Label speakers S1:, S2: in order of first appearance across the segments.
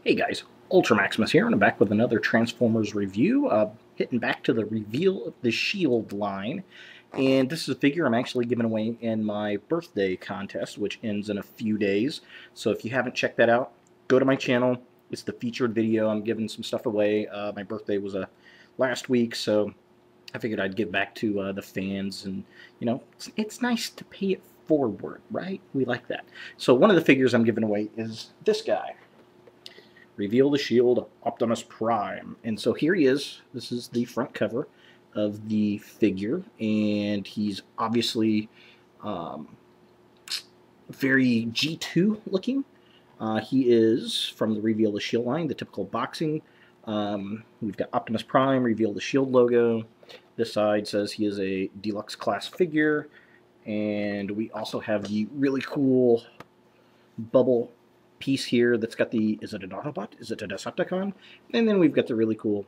S1: Hey guys, Ultra Maximus here, and I'm back with another Transformers review, hitting back to the Reveal of the Shield line. And this is a figure I'm actually giving away in my birthday contest, which ends in a few days. So if you haven't checked that out, go to my channel. It's the featured video. I'm giving some stuff away. My birthday was last week, so I figured I'd give back to the fans. And, you know, it's nice to pay it forward, right? We like that. So one of the figures I'm giving away is this guy. Reveal the Shield Optimus Prime. And so here he is. This is the front cover of the figure, and he's obviously very G2 looking. He is from the Reveal the Shield line, the typical boxing. We've got Optimus Prime, Reveal the Shield logo. This side says he is a deluxe class figure, and we also have the really cool bubble piece here that's got the, is it an Autobot? Is it a Decepticon? And then we've got the really cool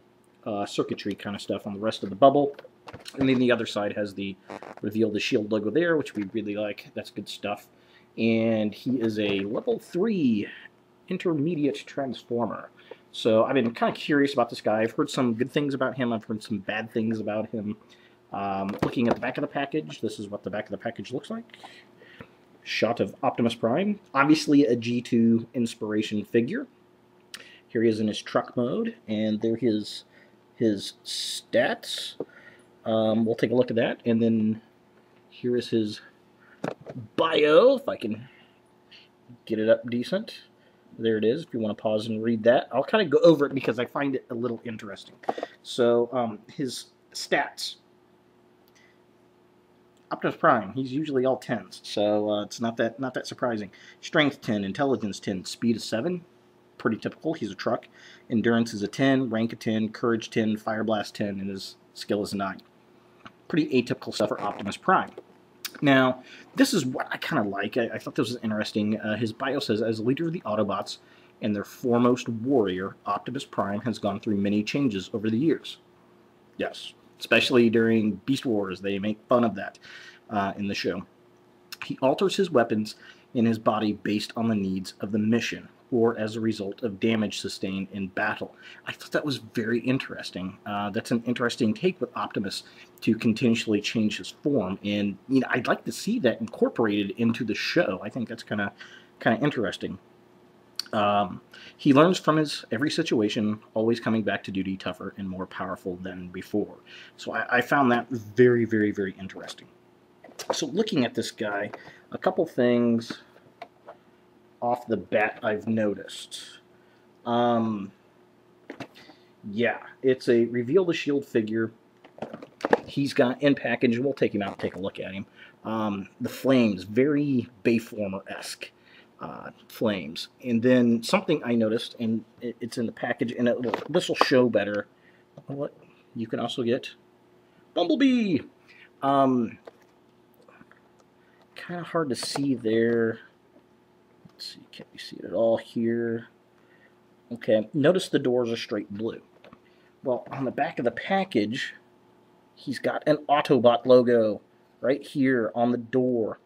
S1: circuitry kind of stuff on the rest of the bubble. And then the other side has the Reveal the Shield logo there, which we really like. That's good stuff. And he is a level 3 intermediate transformer. So I've been kind of curious about this guy. I've heard some good things about him. I've heard some bad things about him. Looking at the back of the package, this is what the back of the package looks like. Shot of Optimus Prime, obviously a G2 inspiration figure. Here he is in his truck mode, and there his stats. We'll take a look at that, and then here is his bio, if I can get it up decent. There it is, if you want to pause and read that. I'll kind of go over it because I find it a little interesting. So, his stats. Optimus Prime, he's usually all 10s, so it's not that surprising. Strength 10, Intelligence 10, Speed is 7, pretty typical, he's a truck. Endurance is a 10, Rank a 10, Courage 10, Fire Blast 10, and his skill is a 9. Pretty atypical stuff for Optimus Prime. Now, this is what I kind of like. I thought this was interesting. His bio says, as leader of the Autobots and their foremost warrior, Optimus Prime has gone through many changes over the years. Yes. Especially during Beast Wars, they make fun of that in the show. He alters his weapons in his body based on the needs of the mission, or as a result of damage sustained in battle. I thought that was very interesting. That's an interesting take with Optimus, to continually change his form, and you know, I'd like to see that incorporated into the show. I think that's kind of interesting. He learns from his every situation, always coming back to duty tougher and more powerful than before. So I found that very, very, very interesting. So looking at this guy, a couple things off the bat I've noticed. Yeah, it's a Reveal the Shield figure. He's got in package, we'll take him out and take a look at him. The flames, very Bayformer-esque. Flames. And then something I noticed, and it's in the package, and this will show better. What you can also get Bumblebee. Kind of hard to see there. Let's see, can't you see it at all here? Okay, notice the doors are straight blue. Well, on the back of the package, he's got an Autobot logo right here on the door.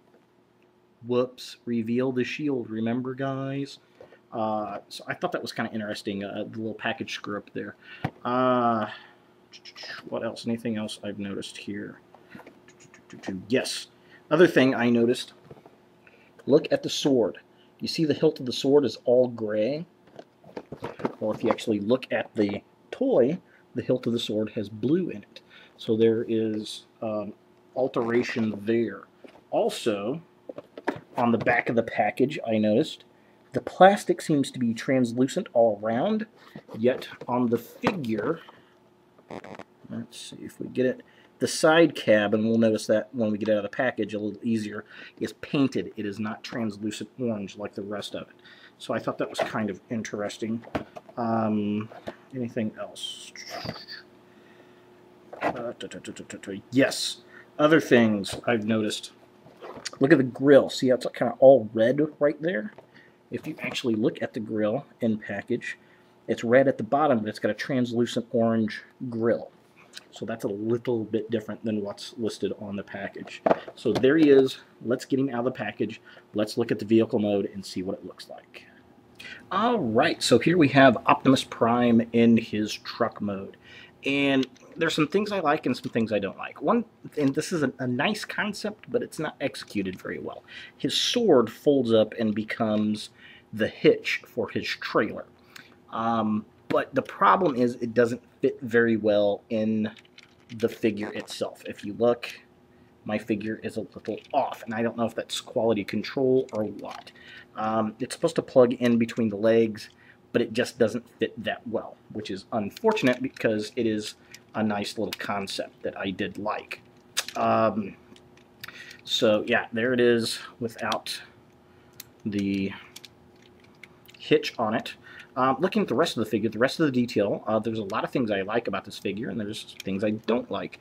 S1: Whoops, Reveal the Shield, remember guys? So I thought that was kind of interesting, the little package screw up there. What else? Anything else I've noticed here? Yes, other thing I noticed, look at the sword. You see the hilt of the sword is all gray? Well, if you actually look at the toy, the hilt of the sword has blue in it. So there is alteration there. Also, on the back of the package, I noticed the plastic seems to be translucent all around, yet on the figure, let's see if we get it, the side cab, and we'll notice that when we get out of the package a little easier, is painted. It is not translucent orange like the rest of it. So I thought that was kind of interesting. Anything else? Yes, other things I've noticed. Look at the grill. See how it's kind of all red right there? If you actually look at the grill in package, it's red at the bottom, but it's got a translucent orange grill. So that's a little bit different than what's listed on the package. So there he is. Let's get him out of the package. Let's look at the vehicle mode and see what it looks like. All right, so here we have Optimus Prime in his truck mode. And there's some things I like and some things I don't like. One, and this is a nice concept, but it's not executed very well. His sword folds up and becomes the hitch for his trailer. But the problem is it doesn't fit very well in the figure itself. If you look, my figure is a little off, and I don't know if that's quality control or what. It's supposed to plug in between the legs, but it just doesn't fit that well, which is unfortunate because it is a nice little concept that I did like. So yeah, there it is without the hitch on it. Looking at the rest of the figure, the rest of the detail, there's a lot of things I like about this figure, and there's things I don't like.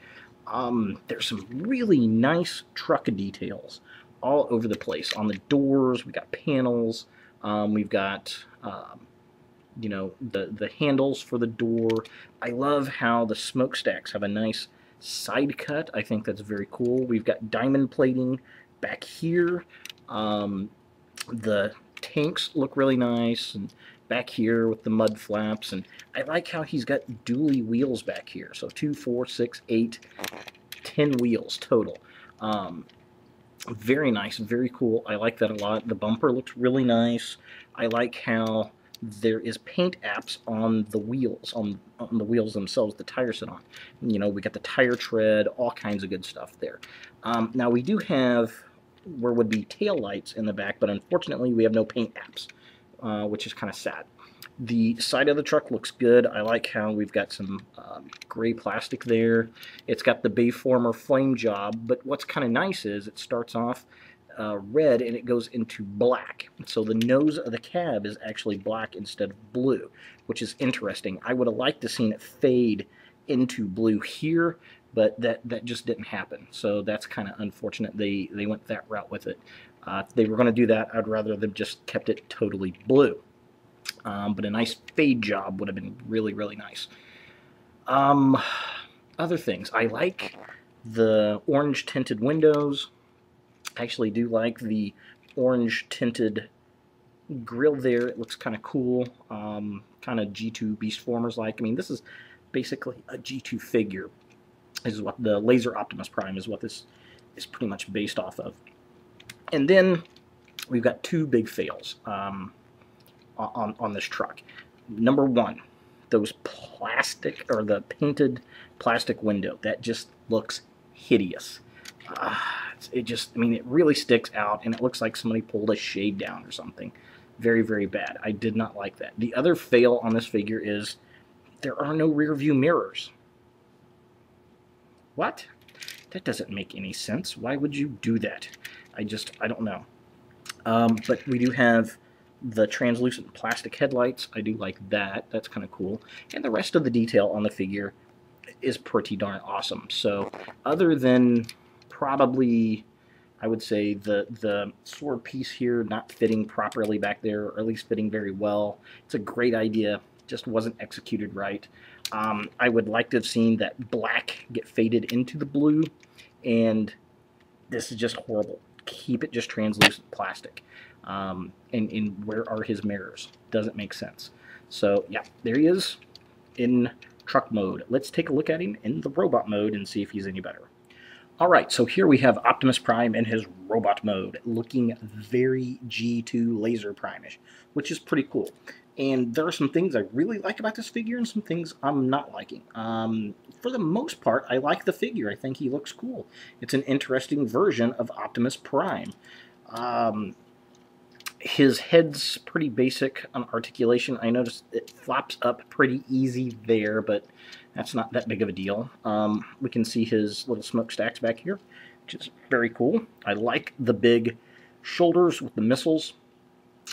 S1: There's some really nice truck details all over the place. On the doors, we got panels. We've got, you know, the handles for the door. I love how the smokestacks have a nice side cut. I think that's very cool. We've got diamond plating back here. The tanks look really nice, and back here with the mud flaps, and I like how he's got dually wheels back here. So 2, 4, 6, 8, 10 wheels total. Very nice, very cool. I like that a lot. The bumper looks really nice. I like how there is paint apps on the wheels, on the wheels themselves, the tires sit on. You know, we got the tire tread, all kinds of good stuff there. Now we do have where would be tail lights in the back, but unfortunately we have no paint apps, which is kind of sad. The side of the truck looks good. I like how we've got some gray plastic there. It's got the Bayformer flame job, but what's kind of nice is it starts off red and it goes into black. So the nose of the cab is actually black instead of blue, which is interesting. I would have liked to seen it fade into blue here, but that just didn't happen. So that's kind of unfortunate. They went that route with it. If they were going to do that, I'd rather them just kept it totally blue. But a nice fade job would have been really, really nice. Other things. I like the orange tinted windows. I actually do like the orange tinted grill there. It looks kind of cool. Kind of G2 Beastformers like. I mean, this is basically a G2 figure. This is what the Laser Optimus Prime is what this is pretty much based off of. And then we've got two big fails on this truck. Number one, those plastic, or the painted plastic window, that just looks hideous. It just, I mean, it really sticks out, and it looks like somebody pulled a shade down or something. Very, very bad. I did not like that. The other fail on this figure is there are no rear view mirrors. What? That doesn't make any sense. Why would you do that? I don't know. But we do have the translucent plastic headlights. I do like that. That's kind of cool. And the rest of the detail on the figure is pretty darn awesome. So other than probably, I would say, the sword piece here not fitting properly back there, or at least fitting very well. It's a great idea. Just wasn't executed right. I would like to have seen that black get faded into the blue, and this is just horrible. Keep it just translucent plastic. And where are his mirrors? Doesn't make sense. So yeah, there he is in truck mode. Let's take a look at him in the robot mode and see if he's any better. Alright, so here we have Optimus Prime in his robot mode, looking very G2 Laser Prime-ish, which is pretty cool. And there are some things I really like about this figure and some things I'm not liking. For the most part, I like the figure. I think he looks cool. It's an interesting version of Optimus Prime. His head's pretty basic on articulation. I noticed it flops up pretty easy there, but that's not that big of a deal. We can see his little smokestacks back here, which is very cool. I like the big shoulders with the missiles.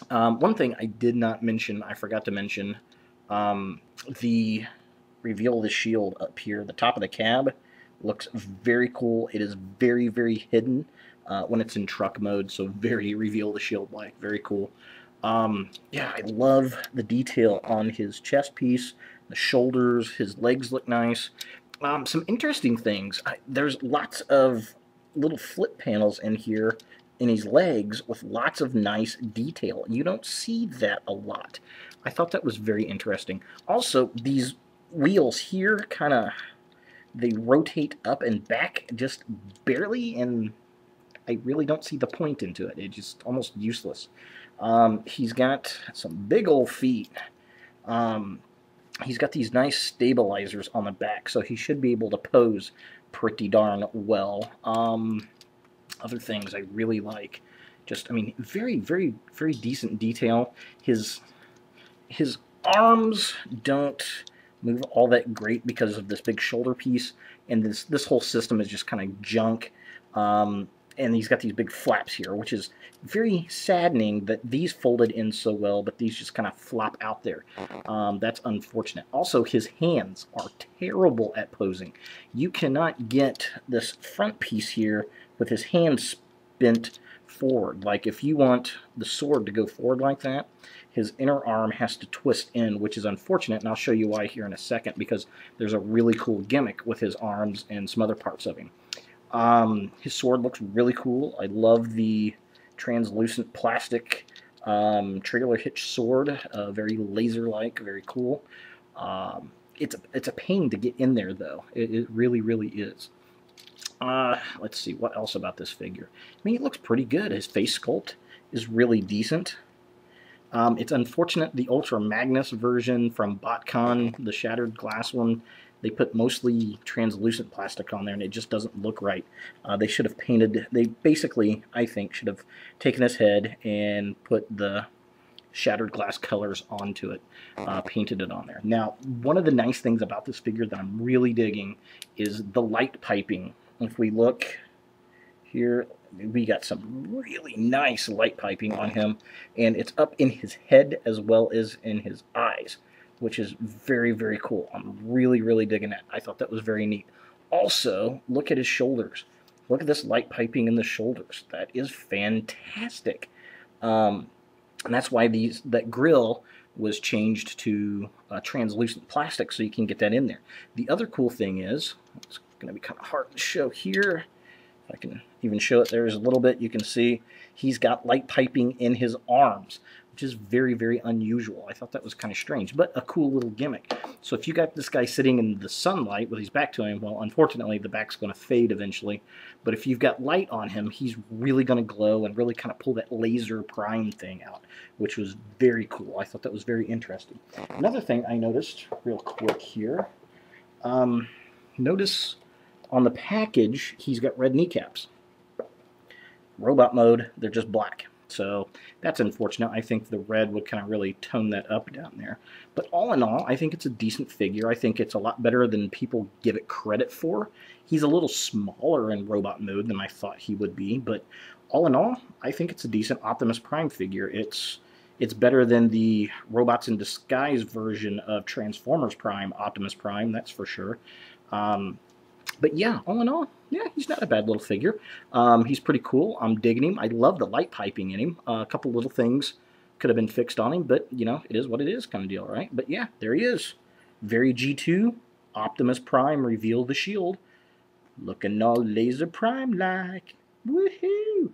S1: One thing I did not mention, I forgot to mention, the reveal of the shield up here. The top of the cab looks very cool. It is very, very hidden when it's in truck mode, so very reveal the shield-like. Very cool. Yeah, I love the detail on his chest piece, the shoulders, his legs look nice. Some interesting things. There's lots of little flip panels in here in his legs with lots of nice detail. You don't see that a lot. I thought that was very interesting. Also, these wheels here kind of, they rotate up and back just barely, and I really don't see the point into it. It's just almost useless. He's got some big old feet. He's got these nice stabilizers on the back, so he should be able to pose pretty darn well. Other things I really like, just, I mean, very, very, very decent detail. His arms don't move all that great because of this big shoulder piece, and this whole system is just kind of junk. And he's got these big flaps here, which is very saddening that these folded in so well, but these just kind of flop out there. That's unfortunate. Also, his hands are terrible at posing. You cannot get this front piece here with his hands bent forward. Like, if you want the sword to go forward like that, his inner arm has to twist in, which is unfortunate, and I'll show you why here in a second, because there's a really cool gimmick with his arms and some other parts of him. His sword looks really cool. I love the translucent plastic trailer hitch sword. Very laser-like, very cool. It's a pain to get in there, though. It really, really is. Let's see, what else about this figure? I mean, it looks pretty good. His face sculpt is really decent. It's unfortunate the Ultra Magnus version from BotCon, the shattered glass one, they put mostly translucent plastic on there, and it just doesn't look right. They should have painted, they basically, I think, should have taken his head and put the shattered glass colors onto it, painted it on there. Now, one of the nice things about this figure that I'm really digging is the light piping. If we look here, we got some really nice light piping on him, and it's up in his head as well as in his eyes, which is very, very cool. I'm really, really digging that. I thought that was very neat. Also, look at his shoulders. Look at this light piping in the shoulders. That is fantastic. And that's why that grill was changed to translucent plastic, so you can get that in there. The other cool thing is, it's going to be kind of hard to show here. If I can even show it, there's a little bit. You can see he's got light piping in his arms, which is very, very unusual. I thought that was kind of strange, but a cool little gimmick. So if you got this guy sitting in the sunlight with his back to him, well, unfortunately, the back's going to fade eventually. But if you've got light on him, he's really going to glow and really kind of pull that laser prime thing out, which was very cool. I thought that was very interesting. Another thing I noticed real quick here, notice on the package, he's got red kneecaps. Robot mode, they're just black. So that's unfortunate. I think the red would kind of really tone that up down there. But all in all, I think it's a decent figure. I think it's a lot better than people give it credit for. He's a little smaller in robot mode than I thought he would be. But all in all, I think it's a decent Optimus Prime figure. It's better than the Robots in Disguise version of Transformers Prime, Optimus Prime, that's for sure. But yeah, all in all, yeah, he's not a bad little figure. He's pretty cool. I'm digging him. I love the light piping in him. A couple little things could have been fixed on him, but, you know, it is what it is kind of deal, right? But yeah, there he is. Very G2, Optimus Prime, reveal the shield. Looking all Laser Prime-like. Woohoo!